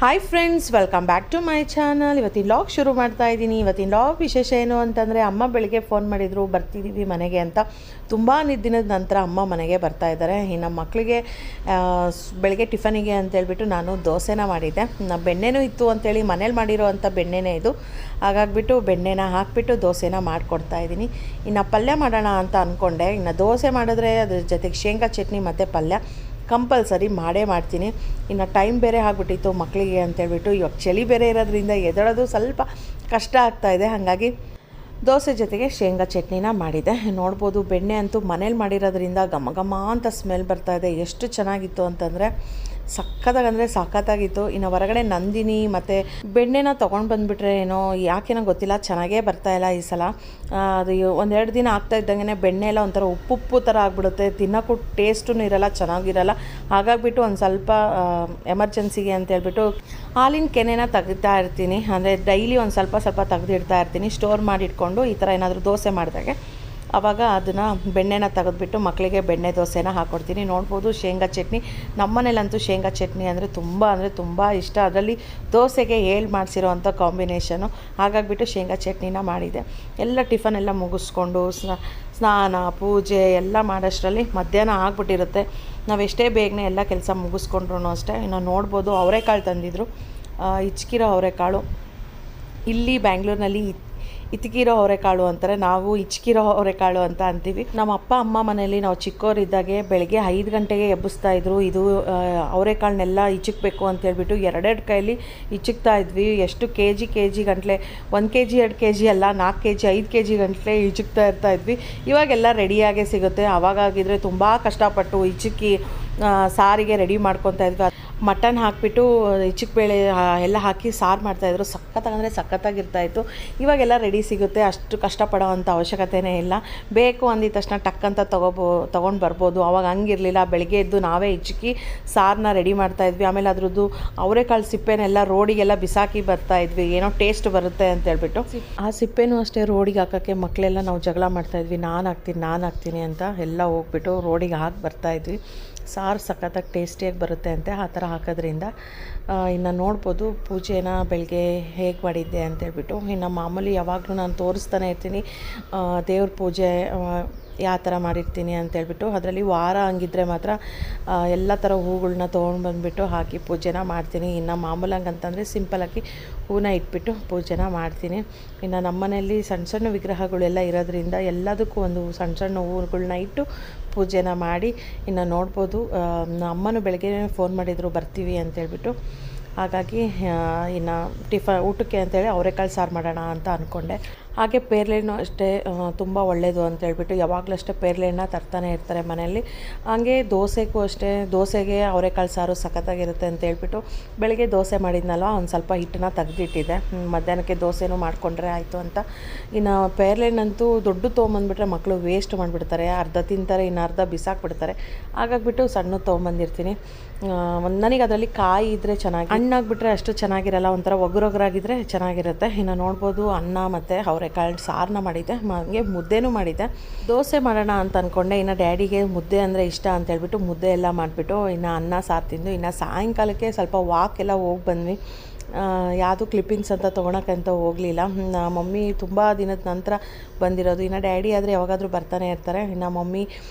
Hi friends, welcome back to my channel. ಇವತ್ತಿನ log ಶುರು ಮಾಡ್ತಾ ಇದ್ದೀನಿ. ಇವತ್ತಿನ ಲಾಗ್ ವಿಶೇಷ ಏನು ಅಂತಂದರೆ, ಅಮ್ಮ ಬೆಳಿಗ್ಗೆ ಫೋನ್ ಮಾಡಿದರು ಬರ್ತಿದ್ದೀವಿ ಮನೆಗೆ ಅಂತ. ತುಂಬ ದಿನದ ನಂತರ ಅಮ್ಮ ಮನೆಗೆ ಬರ್ತಾ ಇದ್ದಾರೆ. ನಮ್ಮ ಮಕ್ಕಳಿಗೆ ಬೆಳಗ್ಗೆ ಟಿಫನಿಗೆ ಅಂತೇಳ್ಬಿಟ್ಟು ನಾನು ದೋಸೆನ ಮಾಡಿದ್ದೆ. ಬೆಣ್ಣೆನೂ ಇತ್ತು ಅಂತೇಳಿ ಮನೇಲಿ ಮಾಡಿರೋ ಅಂಥ ಬೆಣ್ಣೆನೇ ಇದು. ಹಾಗಾಗಿಬಿಟ್ಟು ಬೆಣ್ಣೆನ ಹಾಕಿಬಿಟ್ಟು ದೋಸೆನ ಮಾಡಿಕೊಡ್ತಾ ಇದ್ದೀನಿ. ಇನ್ನು ಪಲ್ಯ ಮಾಡೋಣ ಅಂತ ಅಂದ್ಕೊಂಡೆ. ಇನ್ನು ದೋಸೆ ಮಾಡಿದ್ರೆ ಅದ್ರ ಜೊತೆಗೆ ಶೇಂಗಾ ಚಟ್ನಿ ಮತ್ತು ಪಲ್ಯ ಕಂಪಲ್ಸರಿ ಮಾಡೇ ಮಾಡ್ತೀನಿ. ಇನ್ನು ಟೈಮ್ ಬೇರೆ ಆಗಿಬಿಟ್ಟಿತ್ತು ಮಕ್ಕಳಿಗೆ ಅಂತೇಳ್ಬಿಟ್ಟು. ಇವಾಗ ಚಳಿ ಬೇರೆ ಇರೋದ್ರಿಂದ ಎದ್ದೇಳೋದು ಸ್ವಲ್ಪ ಕಷ್ಟ ಆಗ್ತಾಯಿದೆ. ಹಾಗಾಗಿ ದೋಸೆ ಜೊತೆಗೆ ಶೇಂಗಾ ಚಟ್ನಿನ ಮಾಡಿದೆ. ನೋಡ್ಬೋದು, ಬೆಣ್ಣೆ ಅಂತೂ ಮನೇಲಿ ಮಾಡಿರೋದ್ರಿಂದ ಘಮ ಘಮ ಅಂತ ಸ್ಮೆಲ್ ಬರ್ತಾಯಿದೆ. ಎಷ್ಟು ಚೆನ್ನಾಗಿತ್ತು ಅಂತಂದರೆ ಸಖತ್ತಾಗಿತ್ತು. ಇನ್ನು ಹೊರಗಡೆ ನಂದಿನಿ ಮತ್ತು ಬೆಣ್ಣೆನ ತೊಗೊಂಡು ಬಂದುಬಿಟ್ರೆ ಏನೋ ಯಾಕೇನೋ ಗೊತ್ತಿಲ್ಲ, ಚೆನ್ನಾಗೇ ಬರ್ತಾಯಿಲ್ಲ ಈ ಸಲ. ಅದು ಒಂದೆರಡು ದಿನ ಆಗ್ತಾ ಇದ್ದಂಗೆ ಬೆಣ್ಣೆ ಎಲ್ಲ ಒಂಥರ ಉಪ್ಪು ಥರ ಆಗಿಬಿಡುತ್ತೆ. ತಿನ್ನೋಕ್ಕೂ ಟೇಸ್ಟೂ ಇರೋಲ್ಲ, ಚೆನ್ನಾಗಿರಲ್ಲ. ಹಾಗಾಗಿಬಿಟ್ಟು ಒಂದು ಸ್ವಲ್ಪ ಎಮರ್ಜೆನ್ಸಿಗೆ ಅಂತೇಳ್ಬಿಟ್ಟು ಹಾಲಿನ ಕೆನೆನ ತೆಗಿತಾ ಇರ್ತೀನಿ. ಅಂದರೆ ಡೈಲಿ ಒಂದು ಸ್ವಲ್ಪ ತೆಗೆದಿಡ್ತಾ ಇರ್ತೀನಿ, ಸ್ಟೋರ್ ಮಾಡಿಟ್ಕೊಂಡು. ಈ ಥರ ಏನಾದರೂ ದೋಸೆ ಮಾಡಿದಾಗೆ ಆವಾಗ ಅದನ್ನು ಬೆಣ್ಣೆನ ತೆಗೆದುಬಿಟ್ಟು ಮಕ್ಕಳಿಗೆ ಬೆಣ್ಣೆ ದೋಸೆನ ಹಾಕ್ಕೊಡ್ತೀನಿ. ನೋಡ್ಬೋದು, ಶೇಂಗಾ ಚಟ್ನಿ. ನಮ್ಮನೇಲಂತೂ ಶೇಂಗಾ ಚಟ್ನಿ ಅಂದರೆ ತುಂಬ ಇಷ್ಟ. ಅದರಲ್ಲಿ ದೋಸೆಗೆ ಮಾಡಿಸಿರೋ ಅಂಥ ಕಾಂಬಿನೇಷನು. ಹಾಗಾಗಿಬಿಟ್ಟು ಶೇಂಗಾ ಚಟ್ನಿನ ಮಾಡಿದೆ. ಎಲ್ಲ ಟಿಫನ್ ಎಲ್ಲ ಮುಗಿಸ್ಕೊಂಡು ಸ್ನಾನ ಪೂಜೆ ಎಲ್ಲ ಮಾಡೋಷ್ಟರಲ್ಲಿ ಮಧ್ಯಾಹ್ನ ಆಗ್ಬಿಟ್ಟಿರುತ್ತೆ. ನಾವೆಷ್ಟೇ ಬೇಗನೆ ಎಲ್ಲ ಕೆಲಸ ಮುಗಿಸ್ಕೊಂಡ್ರು ಅಷ್ಟೇ. ಇನ್ನು ನೋಡ್ಬೋದು, ಅವರೆಕಾಳು ತಂದಿದ್ರು, ಹಿಚ್ಕಿರೋ ಅವರೆಕಾಳು. ಇಲ್ಲಿ ಬ್ಯಾಂಗ್ಳೂರಿನಲ್ಲಿ ಇತ್ಕಿರೋ ಅವರೆಕಾಳು ಅಂತಾರೆ, ನಾವು ಹಿಚ್ಕಿರೋ ಅವರೆಕಾಳು ಅಂತ ಅಂತೀವಿ. ನಮ್ಮ ಅಪ್ಪ ಅಮ್ಮ ಮನೆಯಲ್ಲಿ ನಾವು ಚಿಕ್ಕವರಿದ್ದಾಗೆ ಬೆಳಗ್ಗೆ 5 ಗಂಟೆಗೆ ಎಬ್ಬಿಸ್ತಾಯಿದ್ರು. ಇದು ಅವರೆಕಾಳನ್ನೆಲ್ಲ ಹಿಚ್ಚಬೇಕು ಅಂತೇಳ್ಬಿಟ್ಟು ಎರಡೆರಡು ಕೈಲಿ ಹಿಚ್ಚಕ್ತಾ ಇದ್ವಿ. ಎಷ್ಟು ಕೆ ಜಿ ಗಂಟಲೆ, 1 kg 2 kg ಅಲ್ಲ, 4 kg 5 kg ಗಂಟಲೆ ಹಿಚ್ಚಕ್ತಾ ಇರ್ತಾಯಿದ್ವಿ. ಇವಾಗೆಲ್ಲ ರೆಡಿಯಾಗೇ ಸಿಗುತ್ತೆ. ಆವಾಗಿದ್ರೆ ತುಂಬ ಕಷ್ಟಪಟ್ಟು ಹಿಚ್ಚಕ್ಕಿ ಸಾರಿಗೆ ರೆಡಿ ಮಾಡ್ಕೊತಾ ಇದ್ವಿ. ಮಟನ್ ಹಾಕಿಬಿಟ್ಟು ಹಿಚ್ಚಕ್ಬೇಳೆ ಎಲ್ಲ ಹಾಕಿ ಸಾರು ಮಾಡ್ತಾಯಿದ್ರು. ಸಖತ್ತಾಗಿರ್ತಾಯಿತ್ತು. ಇವಾಗೆಲ್ಲ ರೆಡಿ ಸಿಗುತ್ತೆ, ಅಷ್ಟು ಕಷ್ಟಪಡೋ ಅಂಥ ಅವಶ್ಯಕತೆಯೇ ಇಲ್ಲ. ಬೇಕು ಅಂದಿದ ತಕ್ಷಣ ಟಕ್ಕಂತ ತೊಗೊಂಡು ಬರ್ಬೋದು. ಅವಾಗ ಹಂಗಿರಲಿಲ್ಲ. ಬೆಳಗ್ಗೆ ಎದ್ದು ನಾವೇ ಹಿಚ್ಚಕ್ಕಿ ಸಾರನ್ನ ರೆಡಿ ಮಾಡ್ತಾಯಿದ್ವಿ. ಆಮೇಲೆ ಅದ್ರದ್ದು ಅವರೆಕಾಳು ಸಿಪ್ಪೆನೆಲ್ಲ ರೋಡಿಗೆಲ್ಲ ಬಿಸಾಕಿ ಬರ್ತಾಯಿದ್ವಿ, ಏನೋ ಟೇಸ್ಟ್ ಬರುತ್ತೆ ಅಂತೇಳ್ಬಿಟ್ಟು. ಆ ಸಿಪ್ಪೆನೂ ಅಷ್ಟೇ ರೋಡಿಗೆ ಹಾಕೋಕ್ಕೆ ಮಕ್ಕಳೆಲ್ಲ ನಾವು ಜಗಳ ಮಾಡ್ತಾಯಿದ್ವಿ, ನಾನು ಹಾಕ್ತೀನಿ ಅಂತ. ಎಲ್ಲ ಹೋಗ್ಬಿಟ್ಟು ರೋಡಿಗೆ ಹಾಕಿ ಬರ್ತಾಯಿದ್ವಿ. ಸಾರು ಸಖತ್ತಾಗಿ ಟೇಸ್ಟಿಯಾಗಿ ಬರುತ್ತೆ ಅಂತೆ ಆ ಥರ ಹಾಕೋದ್ರಿಂದ. ಇನ್ನು ನೋಡ್ಬೋದು ಪೂಜೆನ ಬೆಳಗ್ಗೆ ಹೇಗೆ ಮಾಡಿದ್ದೆ ಅಂತೇಳ್ಬಿಟ್ಟು. ಇನ್ನು ಮಾಮೂಲಿ ಯಾವಾಗಲೂ ನಾನು ತೋರಿಸ್ತಾನೆ ಇರ್ತೀನಿ ದೇವ್ರ ಪೂಜೆ ಯಾವ ಥರ ಮಾಡಿರ್ತೀನಿ ಅಂತೇಳ್ಬಿಟ್ಟು. ಅದರಲ್ಲಿ ವಾರ ಹಂಗಿದ್ರೆ ಮಾತ್ರ ಎಲ್ಲ ಥರ ಹೂಗಳನ್ನ ತೊಗೊಂಡು ಬಂದುಬಿಟ್ಟು ಹಾಕಿ ಪೂಜೆನ ಮಾಡ್ತೀನಿ. ಇನ್ನು ಮಾಮೂಲಾಗಿ ಅಂತಂದರೆ ಸಿಂಪಲಾಗಿ ಹೂನ ಇಟ್ಬಿಟ್ಟು ಪೂಜೆನ ಮಾಡ್ತೀನಿ. ಇನ್ನು ನಮ್ಮನೆಯಲ್ಲಿ ಸಣ್ಣ ವಿಗ್ರಹಗಳೆಲ್ಲ ಇರೋದ್ರಿಂದ ಎಲ್ಲದಕ್ಕೂ ಒಂದು ಸಣ್ಣ ಹೂಗಳನ್ನ ಇಟ್ಟು ಪೂಜೆನ ಮಾಡಿ. ಇನ್ನು ನೋಡ್ಬೋದು, ಅಮ್ಮನೂ ಬೆಳಗ್ಗೆ ಫೋನ್ ಮಾಡಿದರು ಬರ್ತೀವಿ ಅಂತೇಳ್ಬಿಟ್ಟು. ಹಾಗಾಗಿ ಇನ್ನು ಊಟಕ್ಕೆ ಅಂತೇಳಿ ಅವರೆಕಾಳು ಸಾರು ಮಾಡೋಣ ಅಂತ ಅಂದ್ಕೊಂಡೆ. ಹಾಗೆ ಪೇರ್ಲೆಣ್ಣು ಅಷ್ಟೇ ತುಂಬ ಒಳ್ಳೆಯದು ಅಂತೇಳ್ಬಿಟ್ಟು ಯಾವಾಗಲೂ ಅಷ್ಟೇ ಪೇರ್ಲೆಣ್ಣ ತರ್ತಾನೆ ಇರ್ತಾರೆ ಮನೆಯಲ್ಲಿ. ಹಾಗೆ ದೋಸೆಗೂ ಅಷ್ಟೇ, ದೋಸೆಗೆ ಅವರೆಕಾಳು ಸಾರು ಸಖತ್ತಾಗಿರುತ್ತೆ ಅಂತೇಳ್ಬಿಟ್ಟು ಬೆಳಗ್ಗೆ ದೋಸೆ ಮಾಡಿದ್ನಲ್ಲ, ಒಂದು ಸ್ವಲ್ಪ ಹಿಟ್ಟನ್ನ ತೆಗೆದಿಟ್ಟಿದ್ದೆ. ಮಧ್ಯಾಹ್ನಕ್ಕೆ ದೋಸೆನೂ ಮಾಡಿಕೊಂಡ್ರೆ ಆಯಿತು ಅಂತ. ಇನ್ನು ಪೇರ್ಲೆಣ್ಣಂತೂ ದೊಡ್ಡ ತೊಗೊಂಬಂದುಬಿಟ್ರೆ ಮಕ್ಕಳು ವೇಸ್ಟ್ ಮಾಡಿಬಿಡ್ತಾರೆ. ಅರ್ಧ ತಿಂತಾರೆ, ಇನ್ನು ಅರ್ಧ ಬಿಸಾಕ್ಬಿಡ್ತಾರೆ. ಹಾಗಾಗಿಬಿಟ್ಟು ಸಣ್ಣ ತೊಗೊಂಬಂದಿರ್ತೀನಿ. ನನಗೆ ಅದರಲ್ಲಿ ಕಾಯಿ ಇದ್ದರೆ ಚೆನ್ನಾಗಿ, ಹಣ್ಣಾಗಿಬಿಟ್ರೆ ಅಷ್ಟು ಚೆನ್ನಾಗಿರಲ್ಲ, ಒಂಥರ ಒಗ್ರೊಗ್ರಾಗಿದ್ದರೆ ಚೆನ್ನಾಗಿರುತ್ತೆ. ಇನ್ನು ನೋಡ್ಬೋದು, ಅನ್ನ ಮತ್ತು ಅವರೆಕಾಳು ಸಾರನ್ನ ಮಾಡಿದ್ದೆ. ಹಾಗೆ ಮುದ್ದೆನೂ ಮಾಡಿದ್ದೆ. ದೋಸೆ ಮಾಡೋಣ ಅಂತ ಅಂದ್ಕೊಂಡೆ. ಇನ್ನು ಡ್ಯಾಡಿಗೆ ಮುದ್ದೆ ಅಂದರೆ ಇಷ್ಟ ಅಂತೇಳ್ಬಿಟ್ಟು ಮುದ್ದೆ ಎಲ್ಲ ಮಾಡಿಬಿಟ್ಟು ಇನ್ನು ಅನ್ನ ಸಾರು ತಿಂದು ಇನ್ನು ಸಾಯಂಕಾಲಕ್ಕೆ ಸ್ವಲ್ಪ ವಾಕೆಲ್ಲ ಹೋಗಿ ಬಂದ್ವಿ. ಯಾವುದು ಕ್ಲಿಪ್ಪಿಂಗ್ಸ್ ಅಂತ ತೊಗೊಳಕ್ಕಂತ ಹೋಗಲಿಲ್ಲ. ಮಮ್ಮಿ ತುಂಬ ದಿನದ ನಂತರ ಬಂದಿರೋದು. ಇನ್ನು ಡ್ಯಾಡಿ ಆದರೆ ಯಾವಾಗಾದರೂ ಬರ್ತಾನೆ ಇರ್ತಾರೆ. ಇನ್ನು ಮಮ್ಮಿ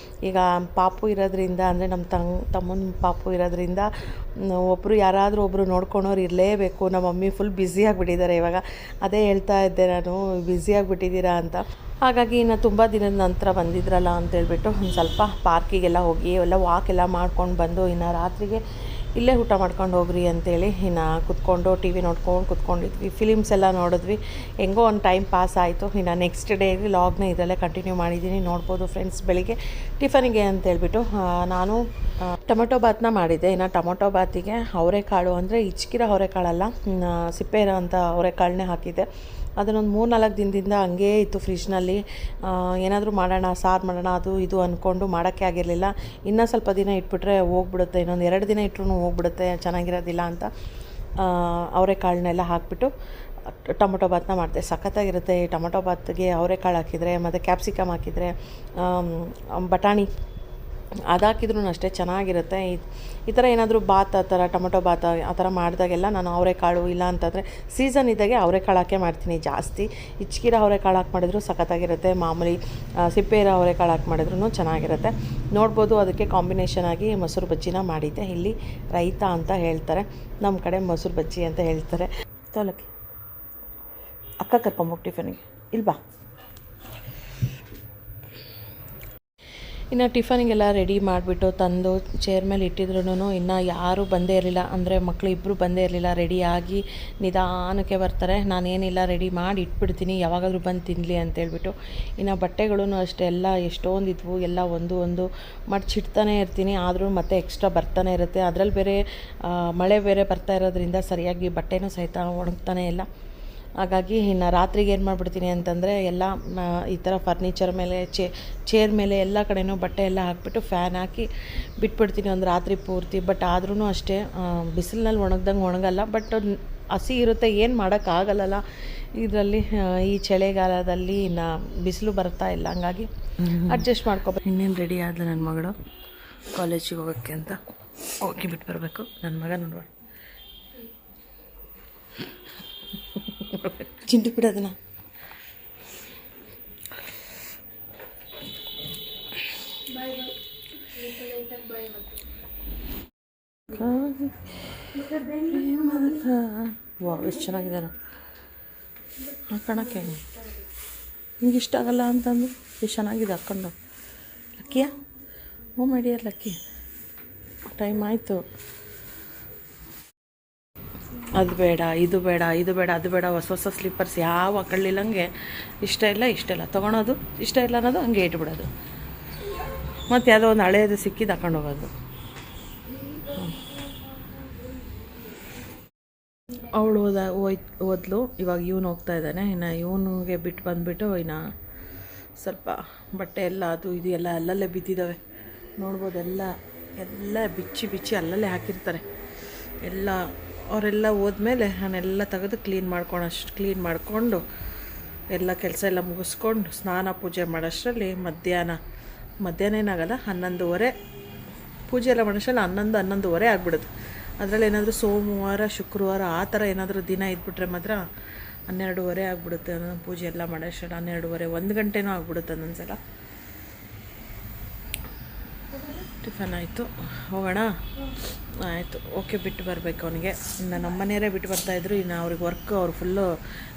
ಈಗ ಪಾಪು ಇರೋದ್ರಿಂದ, ಅಂದರೆ ನಮ್ಮ ತಮ್ಮನ ಪಾಪು ಇರೋದ್ರಿಂದ ಯಾರಾದರೂ ಒಬ್ಬರು ನೋಡ್ಕೊಳೋರು ಇರಲೇಬೇಕು. ನಮ್ಮ ಮಮ್ಮಿ ಫುಲ್ ಬ್ಯುಸಿಯಾಗಿಬಿಟ್ಟಿದ್ದಾರೆ ಇವಾಗ. ಅದೇ ಹೇಳ್ತಾ ಇದ್ದೆ ನಾನು, ಬ್ಯುಸಿಯಾಗಿಬಿಟ್ಟಿದ್ದೀರಾ ಅಂತ. ಹಾಗಾಗಿ ಇನ್ನು ತುಂಬ ದಿನದ ನಂತರ ಬಂದಿದ್ರಲ್ಲ ಅಂತೇಳ್ಬಿಟ್ಟು ಒಂದು ಸ್ವಲ್ಪ ಪಾರ್ಕಿಗೆಲ್ಲ ಹೋಗಿ ಎಲ್ಲ ವಾಕೆಲ್ಲ ಮಾಡ್ಕೊಂಡು ಬಂದು ಇನ್ನು ರಾತ್ರಿಗೆ ಇಲ್ಲೇ ಊಟ ಮಾಡ್ಕೊಂಡು ಹೋಗ್ರಿ ಅಂತೇಳಿ ಇನ್ನು ಕುತ್ಕೊಂಡು ಟಿ ವಿ ನೋಡ್ಕೊಂಡು ಕುತ್ಕೊಂಡಿದ್ವಿ. ಫಿಲಿಮ್ಸ್ ಎಲ್ಲ ನೋಡಿದ್ವಿ. ಹೆಂಗೋ ಒಂದು ಟೈಮ್ ಪಾಸ್ ಆಯಿತು. ಇನ್ನು ನೆಕ್ಸ್ಟ್ ಡೇ ಲಾಗ್ನ ಇದರಲ್ಲೇ ಕಂಟಿನ್ಯೂ ಮಾಡಿದ್ದೀನಿ. ನೋಡ್ಬೋದು ಫ್ರೆಂಡ್ಸ್, ಬೆಳಿಗ್ಗೆ ಟಿಫನಿಗೆ ಅಂತೇಳ್ಬಿಟ್ಟು ನಾನು ಟೊಮೊಟೊ ಬಾತನ್ನ ಮಾಡಿದ್ದೆ. ಇನ್ನು ಟೊಮೊಟೊ ಬಾತಿಗೆ ಅವರೆಕಾಳು, ಅಂದರೆ ಹಿಚ್ಕಿರೋ ಅವರೆಕಾಳಲ್ಲ, ಸಿಪ್ಪೆ ಇರೋ ಅಂಥ ಅವರೆಕಾಳನ್ನೇ ಹಾಕಿದ್ದೆ. ಅದನ್ನೊಂದು 3-4 ದಿನದಿಂದ ಹಂಗೇ ಇತ್ತು ಫ್ರಿಜ್ನಲ್ಲಿ. ಏನಾದರೂ ಮಾಡೋಣ, ಸಾರು ಮಾಡೋಣ, ಅದು ಇದು ಅಂದ್ಕೊಂಡು ಮಾಡೋಕ್ಕೆ ಆಗಿರಲಿಲ್ಲ. ಇನ್ನೂ ಸ್ವಲ್ಪ ದಿನ ಇಟ್ಬಿಟ್ರೆ ಹೋಗ್ಬಿಡುತ್ತೆ, ಇನ್ನೊಂದು 2 ದಿನ ಇಟ್ಟರು ಹೋಗ್ಬಿಡುತ್ತೆ, ಚೆನ್ನಾಗಿರೋದಿಲ್ಲ ಅಂತ ಅವರೆಕಾಳನ್ನೆಲ್ಲ ಹಾಕಿಬಿಟ್ಟು ಟೊಮೊಟೊ ಬಾತನ್ನ ಮಾಡಿದೆ. ಸಖತ್ತಾಗಿರುತ್ತೆ ಟೊಮೊಟೊ ಬಾತ್ಗೆ ಅವರೆಕಾಳು ಹಾಕಿದರೆ, ಮತ್ತು ಕ್ಯಾಪ್ಸಿಕಮ್ ಹಾಕಿದರೆ, ಬಟಾಣಿ ಅದಾಕಿದ್ರೂ ಅಷ್ಟೇ ಚೆನ್ನಾಗಿರುತ್ತೆ. ಈ ಥರ ಏನಾದರೂ ಬಾತ್ ಆ ಥರ ಟೊಮೊಟೊ ಬಾತ್ ಆ ಥರ ಮಾಡಿದಾಗೆಲ್ಲ ನಾನು ಅವರೆಕಾಳು ಇಲ್ಲ ಅಂತಂದರೆ ಸೀಸನ್ ಇದ್ದಾಗೆ ಅವರೆಕಾಳು ಹಾಕೇ ಮಾಡ್ತೀನಿ ಜಾಸ್ತಿ. ಹಿಚ್ಕಿರ ಅವರೆಕಾಳು ಹಾಕಿ ಮಾಡಿದ್ರು ಸಖತ್ತಾಗಿರುತ್ತೆ. ಮಾಮೂಲಿ ಸಿಪ್ಪೆ ಇರೋ ಅವರೆಕಾಳು ಹಾಕಿ ಮಾಡಿದ್ರೂ ಚೆನ್ನಾಗಿರುತ್ತೆ. ನೋಡ್ಬೋದು. ಅದಕ್ಕೆ ಕಾಂಬಿನೇಷನ್ ಆಗಿ ಮೊಸರು ಬಜ್ಜಿನ ಮಾಡಿದ್ದೆ. ಇಲ್ಲಿ ರೈತ ಅಂತ ಹೇಳ್ತಾರೆ, ನಮ್ಮ ಕಡೆ ಮೊಸರು ಬಜ್ಜಿ ಅಂತ ಹೇಳ್ತಾರೆ. ತೋಲಕ್ಕೆ ಅಕ್ಕ ಕರ್ಕೊಂಬೋಗಿ ಟಿಫನಿಗೆ ಇಲ್ವಾ. ಇನ್ನು ಟಿಫನಿಗೆಲ್ಲ ರೆಡಿ ಮಾಡಿಬಿಟ್ಟು ತಂದು ಚೇರ್ ಮೇಲೆ ಇಟ್ಟಿದ್ರೂ ಇನ್ನು ಯಾರೂ ಬಂದೇ ಇರಲಿಲ್ಲ. ಅಂದರೆ ಮಕ್ಕಳು ಇಬ್ಬರು ಬಂದೇ ಇರಲಿಲ್ಲ. ರೆಡಿಯಾಗಿ ನಿಧಾನಕ್ಕೆ ಬರ್ತಾರೆ. ನಾನೇನಿಲ್ಲ ರೆಡಿ ಮಾಡಿ ಇಟ್ಬಿಡ್ತೀನಿ, ಯಾವಾಗಾದರೂ ಬಂದು ತಿನ್ನಲಿ ಅಂತೇಳ್ಬಿಟ್ಟು. ಇನ್ನು ಬಟ್ಟೆಗಳೂ ಅಷ್ಟೇ ಎಲ್ಲ ಎಷ್ಟೊಂದು ಇದ್ವು, ಎಲ್ಲ ಒಂದು ಮಡ್ಚಿಡ್ತಾನೆ ಇರ್ತೀನಿ. ಆದರೂ ಮತ್ತೆ ಎಕ್ಸ್ಟ್ರಾ ಬರ್ತಾನೆ ಇರುತ್ತೆ. ಅದರಲ್ಲಿ ಬೇರೆ ಮಳೆ ಬೇರೆ ಬರ್ತಾ ಇರೋದ್ರಿಂದ ಸರಿಯಾಗಿ ಬಟ್ಟೆನೂ ಸಹಿತ ಒಣಗ್ತಾನೆ ಇಲ್ಲ. ಹಾಗಾಗಿ ಇನ್ನು ರಾತ್ರಿಗೆ ಏನು ಮಾಡಿಬಿಡ್ತೀನಿ ಅಂತಂದರೆ ಎಲ್ಲ ಈ ಥರ ಫರ್ನಿಚರ್ ಮೇಲೆ ಚೇರ್ ಮೇಲೆ ಎಲ್ಲ ಕಡೆಯೂ ಬಟ್ಟೆ ಎಲ್ಲ ಹಾಕಿಬಿಟ್ಟು ಫ್ಯಾನ್ ಹಾಕಿ ಬಿಟ್ಬಿಡ್ತೀನಿ ಒಂದು ರಾತ್ರಿ ಪೂರ್ತಿ. ಬಟ್ ಆದ್ರೂ ಅಷ್ಟೇ ಬಿಸಿಲಿನಲ್ಲಿ ಒಣಗ್ದಂಗೆ ಒಣಗಲ್ಲ. ಬಟ್ ಹಸಿ ಇರುತ್ತೆ, ಏನು ಮಾಡೋಕ್ಕಾಗಲ್ಲ ಇದರಲ್ಲಿ. ಈ ಚಳಿಗಾಲದಲ್ಲಿ ಇನ್ನು ಬಿಸಿಲು ಬರ್ತಾ ಇಲ್ಲ, ಹಂಗಾಗಿ ಅಡ್ಜಸ್ಟ್ ಮಾಡ್ಕೊಬೇಕು. ಇನ್ನೇನು ರೆಡಿ ಆದಳು ನನ್ನ ಮಗಳು ಕಾಲೇಜಿಗೆ ಹೋಗೋಕ್ಕೆ ಅಂತ. ಹೋಗಿ ಬಿಟ್ಟು ಬರಬೇಕು. ನನ್ನ ಮಗ ನೋಡುವ ಚಿಂಟು ಬಿಡೋದನ್ನ. ವಾ ಎಷ್ಟು ಚೆನ್ನಾಗಿದೆ ಹಾಕೋಣಕ್ಕೆ. ನಿಂಗೆ ಇಷ್ಟ ಆಗಲ್ಲ ಅಂತಂದು ಎಷ್ಟು ಚೆನ್ನಾಗಿದೆ ಹಾಕ್ಕೊಂಡು. ಲಕ್ಕಿಯಾ? ಹ್ಞೂ ಮಾಡಿಯರ್ ಲಕ್ಕಿ. ಟೈಮ್ ಆಯಿತು. ಅದು ಬೇಡ, ಇದು ಬೇಡ, ಅದು ಬೇಡ, ಹೊಸ ಸ್ಲಿಪ್ಪರ್ಸ್ ಯಾವ ಹಾಕೊಳ್ಳಿಲ್ಲಂಗೆ ಇಷ್ಟ ಇಲ್ಲ ತೊಗೊಳೋದು, ಇಷ್ಟ ಇಲ್ಲ ಅನ್ನೋದು ಹಂಗೆ ಇಟ್ಬಿಡೋದು. ಮತ್ತು ಯಾವುದೋ ಒಂದು ಹಳೆಯದು ಸಿಕ್ಕಿದ್ದು ಹಾಕೊಂಡು ಹೋಗೋದು. ಅವಳು ಓದ್ಲು. ಇವಾಗ ಇವನು ಹೋಗ್ತಾ ಇದ್ದಾನೆ. ಇನ್ನು ಇವನಿಗೆ ಬಿಟ್ಟು ಬಂದುಬಿಟ್ಟು ಇನ್ನು ಸ್ವಲ್ಪ ಬಟ್ಟೆ ಎಲ್ಲ ಅದು ಇದು ಎಲ್ಲ ಅಲ್ಲಲ್ಲೇ ಬಿದ್ದಿದ್ದಾವೆ ನೋಡ್ಬೋದು. ಎಲ್ಲ ಬಿಚ್ಚಿ ಅಲ್ಲಲ್ಲೇ ಹಾಕಿರ್ತಾರೆ ಎಲ್ಲ. ಅವರೆಲ್ಲ ಹೋದ್ಮೇಲೆ ನಾನೆಲ್ಲ ತೆಗೆದು ಕ್ಲೀನ್ ಮಾಡಿಕೊಂಡು ಎಲ್ಲ ಕೆಲಸ ಎಲ್ಲ ಮುಗಿಸ್ಕೊಂಡು ಸ್ನಾನ ಪೂಜೆ ಮಾಡೋಷ್ಟರಲ್ಲಿ ಮಧ್ಯಾಹ್ನ ಏನಾಗಲ್ಲ 11:30. ಪೂಜೆ ಎಲ್ಲ ಮಾಡೋಷ್ಟರಲ್ಲಿ 11:30 ಆಗಿಬಿಡೋದು. ಅದರಲ್ಲಿ ಏನಾದರೂ ಸೋಮವಾರ ಶುಕ್ರವಾರ ಆ ಥರ ಏನಾದರೂ ದಿನ ಇದ್ಬಿಟ್ರೆ ಮಾತ್ರ 12:30 ಆಗಿಬಿಡುತ್ತೆ. ಪೂಜೆ ಎಲ್ಲ ಮಾಡೋಷ್ಟರಲ್ಲಿ 12:30 1 ಗಂಟೆನೂ ಆಗಿಬಿಡುತ್ತೆ ಒಂದೊಂದ್ಸಲ. ಟಿಫನ್ ಆಯಿತು, ಹೋಗೋಣ. ಆಯಿತು, ಓಕೆ. ಬಿಟ್ಟು ಬರಬೇಕು ಅವನಿಗೆ. ಇನ್ನು ನಮ್ಮ ಮನೆಯವರೇ ಬಿಟ್ಟು ಬರ್ತಾಯಿದ್ರು. ಇನ್ನು ಅವ್ರಿಗೆ ಅವ್ರು ಫುಲ್ಲು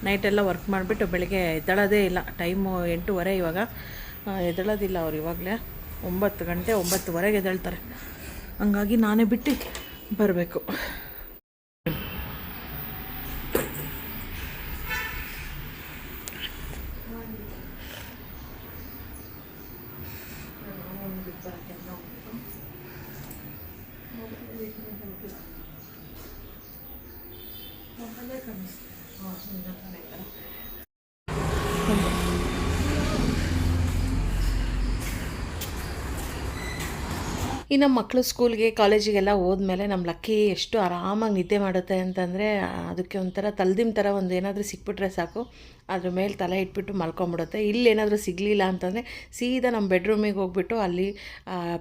ನೈಟೆಲ್ಲ ವರ್ಕ್ ಮಾಡಿಬಿಟ್ಟು ಬೆಳಗ್ಗೆ ಎದ್ದೇಳೋದೇ ಇಲ್ಲ. ಟೈಮು 8:30 ಇವಾಗ. ಎದ್ದೇಳೋದಿಲ್ಲ ಅವ್ರು ಇವಾಗಲೇ. 9 ಗಂಟೆ 9:30 ಎದ್ದೇಳ್ತಾರೆ. ಹಂಗಾಗಿ ನಾನೇ ಬಿಟ್ಟು ಬರಬೇಕು. ಇನ್ನು ಮಕ್ಕಳು ಸ್ಕೂಲ್ಗೆ ಕಾಲೇಜಿಗೆಲ್ಲ ಹೋದ್ಮೇಲೆ ನಮ್ಮ ಲಕ್ಕಿ ಎಷ್ಟು ಆರಾಮಾಗಿ ನಿದ್ದೆ ಮಾಡುತ್ತೆ ಅಂತಂದರೆ ಅದಕ್ಕೆ ಒಂಥರ ತಲೆದಿಮ್ ಥರ ಒಂದು ಏನಾದರೂ ಸಿಕ್ಬಿಟ್ರೆ ಸಾಕು, ಅದ್ರ ಮೇಲೆ ತಲೆ ಇಟ್ಬಿಟ್ಟು ಮಲ್ಕೊಂಬಿಡುತ್ತೆ. ಇಲ್ಲೇನಾದರೂ ಸಿಗಲಿಲ್ಲ ಅಂತಂದರೆ ಸೀದಾ ನಮ್ಮ ಬೆಡ್ರೂಮಿಗೆ ಹೋಗ್ಬಿಟ್ಟು ಅಲ್ಲಿ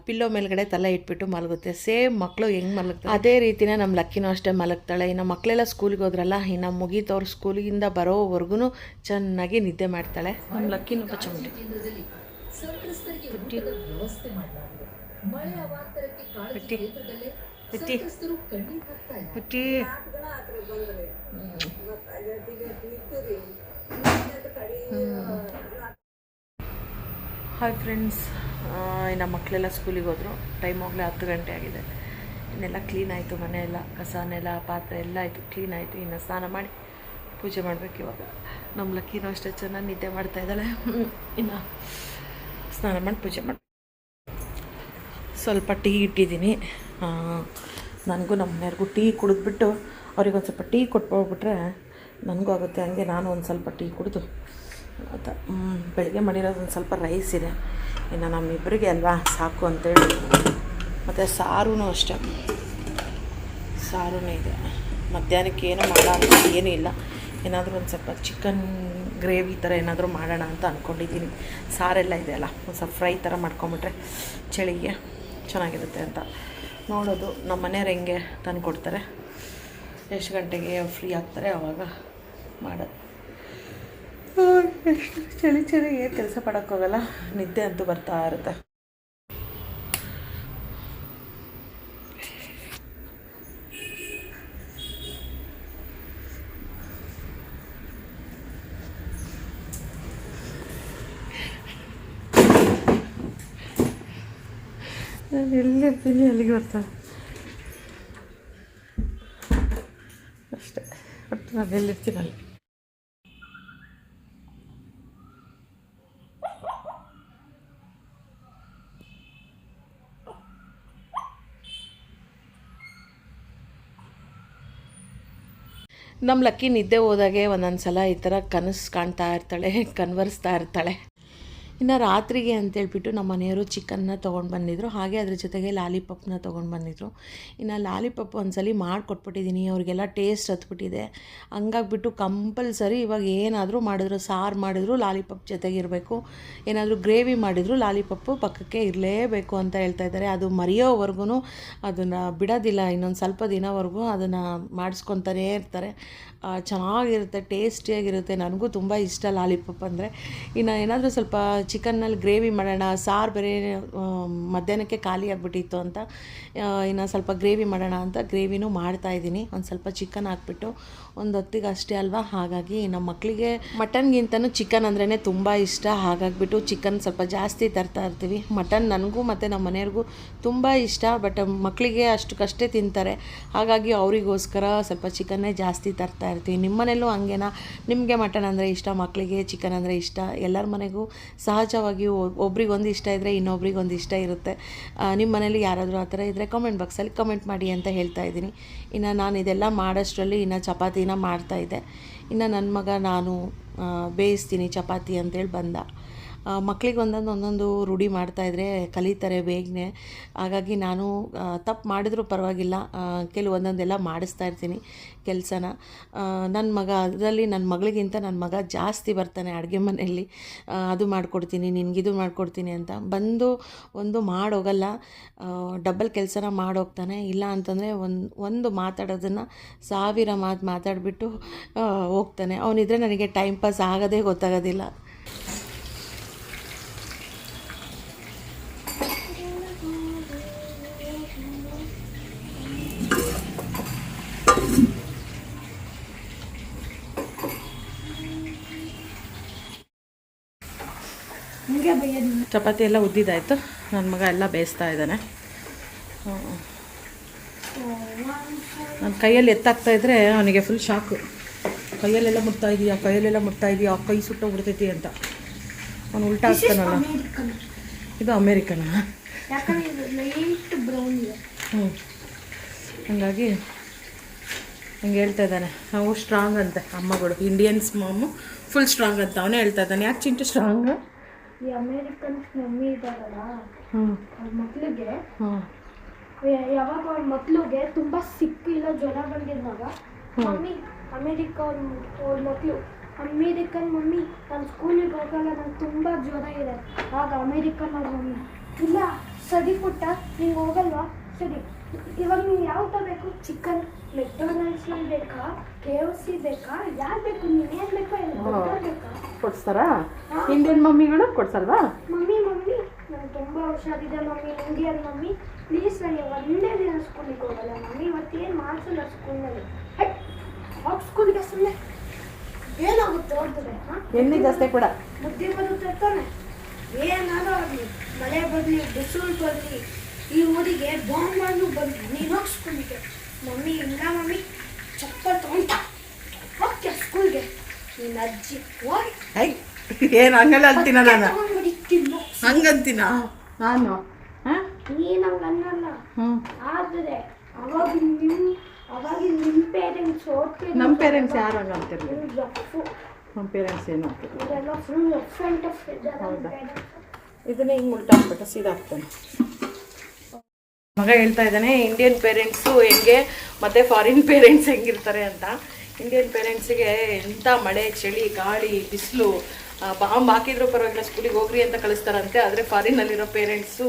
ಪಿಲ್ಲೋ ಮೇಲ್ಗಡೆ ತಲೆ ಇಟ್ಬಿಟ್ಟು ಮಲಗುತ್ತೆ. ಸೇಮ್ ಮಕ್ಕಳು ಹೆಂಗೆ ಮಲಗ್ತಾರೆ ಅದೇ ರೀತಿನೇ ನಮ್ಮ ಲಕ್ಕಿನೂ ಅಷ್ಟೇ ಮಲಗ್ತಾಳೆ. ಇನ್ನು ಮಕ್ಕಳೆಲ್ಲ ಸ್ಕೂಲಿಗೆ ಹೋದ್ರಲ್ಲ, ಇನ್ನು ಮುಗೀತವ್ರು ಸ್ಕೂಲಿಂದ ಬರೋವರೆಗೂ ಚೆನ್ನಾಗಿ ನಿದ್ದೆ ಮಾಡ್ತಾಳೆ ನಮ್ಮ ಲಕ್ಕಿನೂ. ಪಚ್ಚಮುಂಡಿ ಹಾಯ್ ಫ್ರೆಂಡ್ಸ್, ಇನ್ನು ಮಕ್ಕಳೆಲ್ಲ ಸ್ಕೂಲಿಗೆ ಹೋದರು. ಟೈಮ್ ಹೋಗಲೇ 10 ಗಂಟೆ ಆಗಿದೆ. ಇನ್ನೆಲ್ಲ ಕ್ಲೀನ್ ಆಯಿತು, ಮನೆಯೆಲ್ಲ ಕಸನೆಲ್ಲ ಪಾತ್ರೆ ಎಲ್ಲ ಆಯಿತು, ಕ್ಲೀನ್ ಆಯಿತು. ಇನ್ನು ಸ್ನಾನ ಮಾಡಿ ಪೂಜೆ ಮಾಡಬೇಕು ಇವಾಗ. ನಮ್ಮ ಲಕ್ಕಿನೂ ಅಷ್ಟೇ ಚೆನ್ನಾಗಿ ನಿದ್ದೆ ಮಾಡ್ತಾಯಿದ್ದಾಳೆ. ಇನ್ನು ಸ್ನಾನ ಮಾಡಿ ಪೂಜೆ ಮಾಡಿ ಸ್ವಲ್ಪ ಟೀ ಇಟ್ಟಿದ್ದೀನಿ. ನನಗೂ ನಮ್ಮ ಮನೆಯವ್ರಿಗೂ ಟೀ ಕುಡಿದ್ಬಿಟ್ಟು ಅವ್ರಿಗೊಂದು ಸ್ವಲ್ಪ ಟೀ ಕೊಟ್ಬಿಟ್ರೆ ನನಗೂ ಆಗುತ್ತೆ. ಹಂಗೆ ನಾನು ಒಂದು ಸ್ವಲ್ಪ ಟೀ ಕುಡಿದು ಮತ್ತು ಬೆಳಗ್ಗೆ ಮಾಡಿರೋದು ಒಂದು ಸ್ವಲ್ಪ ರೈಸ್ ಇದೆ, ಇನ್ನು ನಮ್ಮಿಬ್ಬರಿಗೆ ಅಲ್ವಾ ಸಾಕು ಅಂತೇಳಿ. ಮತ್ತು ಸಾರೂ ಅಷ್ಟೇ, ಸಾರೂ ಇದೆ. ಮಧ್ಯಾಹ್ನಕ್ಕೆ ಏನೂ ಮಾಡೋಣ ಏನೂ ಇಲ್ಲ, ಏನಾದರೂ ಒಂದು ಸ್ವಲ್ಪ ಚಿಕನ್ ಗ್ರೇವಿ ಥರ ಏನಾದರೂ ಮಾಡೋಣ ಅಂತ ಅಂದ್ಕೊಂಡಿದ್ದೀನಿ. ಸಾರೆಲ್ಲ ಇದೆ ಅಲ್ಲ, ಒಂದು ಸ್ವಲ್ಪ ಫ್ರೈ ಥರ ಮಾಡ್ಕೊಂಬಿಟ್ರೆ ಚಳಿಗೆ ಚೆನ್ನಾಗಿರುತ್ತೆ ಅಂತ ನೋಡೋದು. ನಮ್ಮ ಮನೆಯವ್ರು ಹೆಂಗೆ ತಂದು ಕೊಡ್ತಾರೆ, ಎಷ್ಟು ಗಂಟೆಗೆ ಫ್ರೀ ಆಗ್ತಾರೆ ಆವಾಗ ಮಾಡೋದು. ಎಷ್ಟು ಚಳಿಗೆ ಕೆಲಸ ಪಡೋಕ್ಕೋಗಲ್ಲ, ನಿದ್ದೆ ಅಂತೂ ಬರ್ತಾ ಇರುತ್ತೆ. ನಾನು ಎಲ್ಲಿರ್ತೀನಿ ಅಲ್ಲಿಗೆ ಬರ್ತಾನೆ ಅಷ್ಟೇ. ಬಟ್ ನಾನು ಎಲ್ಲಿರ್ತೀನಿ ಅಲ್ಲಿ. ನಮ್ಮ ಲಕ್ಕಿ ನಿದ್ದೆ ಹೋದಾಗೆ ಒಂದೊಂದು ಸಲ ಈ ಥರ ಕನಸು ಕಾಣ್ತಾ ಇರ್ತಾಳೆ, ಕನ್ವರ್ಸ್ತಾ ಇರ್ತಾಳೆ. ಇನ್ನು ರಾತ್ರಿಗೆ ಅಂತೇಳ್ಬಿಟ್ಟು ನಮ್ಮ ಮನೆಯವರು ಚಿಕನ್ನ ತೊಗೊಂಡು ಬಂದಿದ್ರು, ಹಾಗೆ ಅದ್ರ ಜೊತೆಗೆ ಲಾಲಿಪಾಪ್ನ ತೊಗೊಂಡು ಬಂದಿದ್ರು. ಇನ್ನು ಲಾಲಿಪಾಪ್ ಒಂದ್ಸಲಿ ಮಾಡಿಕೊಟ್ಬಿಟ್ಟಿದ್ದೀನಿ, ಅವ್ರಿಗೆಲ್ಲ ಟೇಸ್ಟ್ ಹತ್ಬಿಟ್ಟಿದೆ. ಹಂಗಾಗ್ಬಿಟ್ಟು ಕಂಪಲ್ಸರಿ ಇವಾಗ ಏನಾದರೂ ಮಾಡಿದ್ರು, ಸಾರು ಮಾಡಿದ್ರು ಲಾಲಿಪಾಪ್ ಜೊತೆಗಿರಬೇಕು, ಏನಾದರೂ ಗ್ರೇವಿ ಮಾಡಿದ್ರು ಲಾಲಿಪಾಪು ಪಕ್ಕಕ್ಕೆ ಇರಲೇಬೇಕು ಅಂತ ಹೇಳ್ತಾ ಇದ್ದಾರೆ. ಅದು ಮರೆಯೋವರೆಗೂ ಅದನ್ನು ಬಿಡೋದಿಲ್ಲ, ಇನ್ನೊಂದು ಸ್ವಲ್ಪ ದಿನವರೆಗೂ ಅದನ್ನು ಮಾಡಿಸ್ಕೊತಾನೇ ಇರ್ತಾರೆ. ಚೆನ್ನಾಗಿರುತ್ತೆ, ಟೇಸ್ಟಿಯಾಗಿರುತ್ತೆ. ನನಗೂ ತುಂಬ ಇಷ್ಟ ಲಾಲಿಪಾಪ್ ಅಂದರೆ. ಇನ್ನು ಏನಾದರೂ ಸ್ವಲ್ಪ ಚಿಕನ್ನಲ್ಲಿ ಗ್ರೇವಿ ಮಾಡೋಣ, ಸಾರು ಬೇರೆ ಮಧ್ಯಾಹ್ನಕ್ಕೆ ಖಾಲಿ ಆಗಿಬಿಟ್ಟಿತ್ತು ಅಂತ ಇನ್ನು ಸ್ವಲ್ಪ ಗ್ರೇವಿ ಮಾಡೋಣ ಅಂತ ಗ್ರೇವಿನೂ ಮಾಡ್ತಾಯಿದ್ದೀನಿ. ಒಂದು ಸ್ವಲ್ಪ ಚಿಕನ್ ಹಾಕ್ಬಿಟ್ಟು ಒಂದು ಹೊತ್ತಿಗೆ ಅಷ್ಟೇ ಅಲ್ವಾ, ಹಾಗಾಗಿ ನಮ್ಮ ಮಕ್ಕಳಿಗೆ ಮಟನ್ಗಿಂತನೂ ಚಿಕನ್ ಅಂದ್ರೇ ತುಂಬ ಇಷ್ಟ. ಹಾಗಾಗಿಬಿಟ್ಟು ಚಿಕನ್ ಸ್ವಲ್ಪ ಜಾಸ್ತಿ ತರ್ತಾ ಇರ್ತೀವಿ. ಮಟನ್ ನನಗೂ ಮತ್ತು ನಮ್ಮ ಮನೆಯವ್ರಿಗೂ ತುಂಬ ಇಷ್ಟ, ಬಟ್ ಮಕ್ಕಳಿಗೆ ಅಷ್ಟಕ್ಕಷ್ಟೇ ತಿಂತಾರೆ. ಹಾಗಾಗಿ ಅವರಿಗೋಸ್ಕರ ಸ್ವಲ್ಪ ಚಿಕನ್ನೇ ಜಾಸ್ತಿ ತರ್ತಾ ಇರ್ತೀವಿ. ನಿಮ್ಮ ಮನೆಯಲ್ಲೂ ಹಂಗೇನಾ? ನಿಮಗೆ ಮಟನ್ ಅಂದರೆ ಇಷ್ಟ, ಮಕ್ಕಳಿಗೆ ಚಿಕನ್ ಅಂದರೆ ಇಷ್ಟ. ಎಲ್ಲರ ಮನೆಗೂ ಸಹಜವಾಗಿ ಒಬ್ರಿಗೊಂದು ಇಷ್ಟ ಇದ್ದರೆ ಇನ್ನೊಬ್ರಿಗೊಂದು ಇಷ್ಟ ಇರುತ್ತೆ. ನಿಮ್ಮ ಮನೇಲಿ ಯಾರಾದರೂ ಆ ಥರ ಇದ್ದರೆ ಕಾಮೆಂಟ್ ಬಾಕ್ಸಲ್ಲಿ ಕಮೆಂಟ್ ಮಾಡಿ ಅಂತ ಹೇಳ್ತಾ ಇದ್ದೀನಿ. ಇನ್ನು ನಾನು ಇದೆಲ್ಲ ಮಾಡೋಷ್ಟರಲ್ಲಿ ಇನ್ನು ಚಪಾತಿನ ಮಾಡ್ತಾಯಿದ್ದೆ. ಇನ್ನು ನನ್ನ ಮಗ ನಾನು ಬೇಯಿಸ್ತೀನಿ ಚಪಾತಿ ಅಂತೇಳಿ ಬಂದ. ಮಕ್ಕಳಿಗೆ ಒಂದೊಂದು ರೂಢಿ ಮಾಡ್ತಾಯಿದ್ರೆ ಕಲಿತಾರೆ ಬೇಗನೆ. ಹಾಗಾಗಿ ನಾನು ತಪ್ಪು ಮಾಡಿದ್ರೂ ಪರವಾಗಿಲ್ಲ, ಕೆಲವೊಂದೊಂದೆಲ್ಲ ಮಾಡಿಸ್ತಾ ಇರ್ತೀನಿ ಕೆಲಸನ. ನನ್ನ ಮಗ ಅದರಲ್ಲಿ ನನ್ನ ಮಗಳಿಗಿಂತ ನನ್ನ ಮಗ ಜಾಸ್ತಿ ಬರ್ತಾನೆ ಅಡುಗೆ ಮನೆಯಲ್ಲಿ. ಅದು ಮಾಡಿಕೊಡ್ತೀನಿ, ನಿನಗಿದು ಮಾಡಿಕೊಡ್ತೀನಿ ಅಂತ ಬಂದು ಒಂದು ಮಾಡೋಗಲ್ಲ, ಡಬಲ್ ಕೆಲಸನ ಮಾಡೋಗ್ತಾನೆ. ಇಲ್ಲ ಅಂತಂದರೆ ಒಂದು ಮಾತಾಡೋದನ್ನು 1000 ಮಾತು ಮಾತಾಡಿಬಿಟ್ಟು ಹೋಗ್ತಾನೆ. ಅವನಿದ್ರೆ ನನಗೆ ಟೈಮ್ ಪಾಸ್ ಆಗೋದೇ ಗೊತ್ತಾಗೋದಿಲ್ಲ. ಚಪಾತಿ ಎಲ್ಲ ಉದ್ದಿದ್ದಾಯಿತು, ನನ್ನ ಮಗ ಎಲ್ಲ ಬೇಯಿಸ್ತಾ ಇದ್ದಾನೆ. ನನ್ನ ಕೈಯಲ್ಲಿ ಎತ್ತಾಗ್ತಾಯಿದ್ರೆ ಅವನಿಗೆ ಫುಲ್ ಶಾಕು. ಕೈಯಲ್ಲೆಲ್ಲ ಮುಟ್ತಾಯಿದೀಯಾ, ಕೈ ಸುಟ್ಟೋಗ್ಬಿಡ್ತೈತಿ ಅಂತ. ಅವನು ಉಲ್ಟಾ ಆಗ್ತಾನಲ್ಲ. ಇದು ಅಮೇರಿಕನ್. ಹಾಗಾಗಿ ಹಂಗೆ ಹೇಳ್ತಾ ಇದ್ದಾನೆ. ನಾವು ಸ್ಟ್ರಾಂಗ್ ಅಂತೆ ಅಮ್ಮಗಳು, ಇಂಡಿಯನ್ಸ್ ಮಾಮು ಫುಲ್ ಸ್ಟ್ರಾಂಗ್ ಅಂತ ಅವನೇ ಹೇಳ್ತಾ ಇದ್ದಾನೆ. ಯಾಕೆ ಚಿಂಟು ಸ್ಟ್ರಾಂಗ್? ಈ ಅಮೇರಿಕನ್ಸ್ ಮಮ್ಮಿ ಇದ್ದಾರಲ್ಲ, ಅವ್ರ ಮಕ್ಳಿಗೆ ಯಾವಾಗ ಅವ್ರ ಮಕ್ಳಿಗೆ ತುಂಬ ಸಿಕ್ಕು ಇಲ್ಲ ಜ್ವರ ಬಂದಿದ್ದಾಗ ಮಮ್ಮಿ ಅವ್ರ ಮಕ್ಕಳು ಅಮೇರಿಕನ್ ಮಮ್ಮಿ ನಾನು ಸ್ಕೂಲಿಗೆ ಹೋಗಲ್ಲ, ನಂಗೆ ತುಂಬ ಜ್ವರ ಇದೆ. ಆಗ ಅಮೇರಿಕನ್ ಅವ್ರ ಮಮ್ಮಿ ಇಲ್ಲ ಸರಿ ಪುಟ್ಟ ನಿಂಗೆ ಹೋಗಲ್ವಾ, ಸರಿ ಇವಾಗ ನೀವು ಯಾವ್ದು ಬೇಕು, ಚಿಕನ್ ಮೆಕ್ಡೊನಾಲ್ಡ್ಸ್ನಲ್ಲಿ ಬೇಕಾ, KFC ಬೇಕಾ, ಯಾರು ಬೇಕು, ನೀನೇನು ಬೇಕಾ ಬೇಕಾ ಕೊಡ್ಸ್ತಾರಾ? ಇಂಡಿಯನ್ ಮಮ್ಮಿಗಳು ಕೊಡ್ಸಲ್ವಾ? ಮಮ್ಮಿ ನಾನು ತುಂಬ ಹುಷಾರಿದೆ ಮಮ್ಮಿ, ಇಂಡಿಯನ್ ಮಮ್ಮಿ ಪ್ಲೀಸ್ ನನಗೆ ಒಂದೇ ದಿನ ಸ್ಕೂಲಿಗೆ ಹೋಗಲ್ಲ ಮಮ್ಮಿ, ಇವತ್ತೇನು ಮಾಡಿಸಲ್ಲ ಸ್ಕೂಲ್ನಲ್ಲಿ. ಅವಾಗ ಸ್ಕೂಲಿಗೆ ಸುಮ್ಮನೆ ಏನಾಗುತ್ತೆ ಹೋಗ್ತದೆ, ಎಣ್ಣೆ ಜಾಸ್ತಿ ಕೂಡ ಬುದ್ಧಿ ಬರುತ್ತೆ ತಾನೆ. ಏನಾದರೂ ಆಗಲಿ, ಮಳೆ ಬರಲಿ ಬಿಸಿಲು ಬರಲಿ, ಈ ಊರಿಗೆ ಬಾಂಬ್ ಬಂದು ನೀನು ಹೋಗಿ ಸ್ಕೂಲಿಗೆ. ಮಮ್ಮಿ ಇಲ್ಲ ಮಮ್ಮಿ ಚಪ್ಪಲ್ ತಗೊಂಡ ಹೋಗ್ತೀಯ ಸ್ಕೂಲ್ಗೆ, ನಿನ್ನ ಅಜ್ಜಿ ಹೋಗಿ ಏನು ಹಂಗಲ್ಲ ಅಂತೀನ ನಾನು, ಹಂಗಂತೀನ ನಾನು? ನೀನು ಹಂಗೆ ಅನ್ನಲ್ಲ, ಆದರೆ ಅವಾಗಿನ ನಿಮ್ಮ ಪೇರೆಂಟ್ಸ್ ಓದ್ತೀವಿ. ನಮ್ಮ ಪೇರೆಂಟ್ಸ್ ಯಾರು ಹಂಗೆ ಅಂತಿರ್ಲಿ, ನಮ್ಮ ಪೇರೆಂಟ್ಸ್ ಏನು ಇದೆಲ್ಲ ಫುಲ್ ರಫ್ ಆ್ಯಂಡ್ ಟಫ್ ಇದ್ದಾರೆ. ಹೌದಾ? ಇದನ್ನೇ ಹಿಂಗೆ ಉಲ್ಟಾ ಹಾಕ್ಬಿಟ್ಟು ಸೀದಾ ಹಾಕ್ತಾನೆ. ಮಗ ಹೇಳ್ತಾ ಇದ್ದಾನೆ ಇಂಡಿಯನ್ ಪೇರೆಂಟ್ಸು ಹೆಂಗೆ ಮತ್ತು ಫಾರಿನ್ ಪೇರೆಂಟ್ಸ್ ಹೆಂಗಿರ್ತಾರೆ ಅಂತ. ಇಂಡಿಯನ್ ಪೇರೆಂಟ್ಸಿಗೆ ಎಂಥ ಮಳೆ ಚಳಿ ಗಾಳಿ ಬಿಸಿಲು ಬಾಂಬ್ ಹಾಕಿದ್ರು ಪರವಾಗಿಲ್ಲ ಸ್ಕೂಲಿಗೆ ಹೋಗ್ರಿ ಅಂತ ಕಳಿಸ್ತಾರಂತೆ. ಆದರೆ ಫಾರಿನಲ್ಲಿರೋ ಪೇರೆಂಟ್ಸು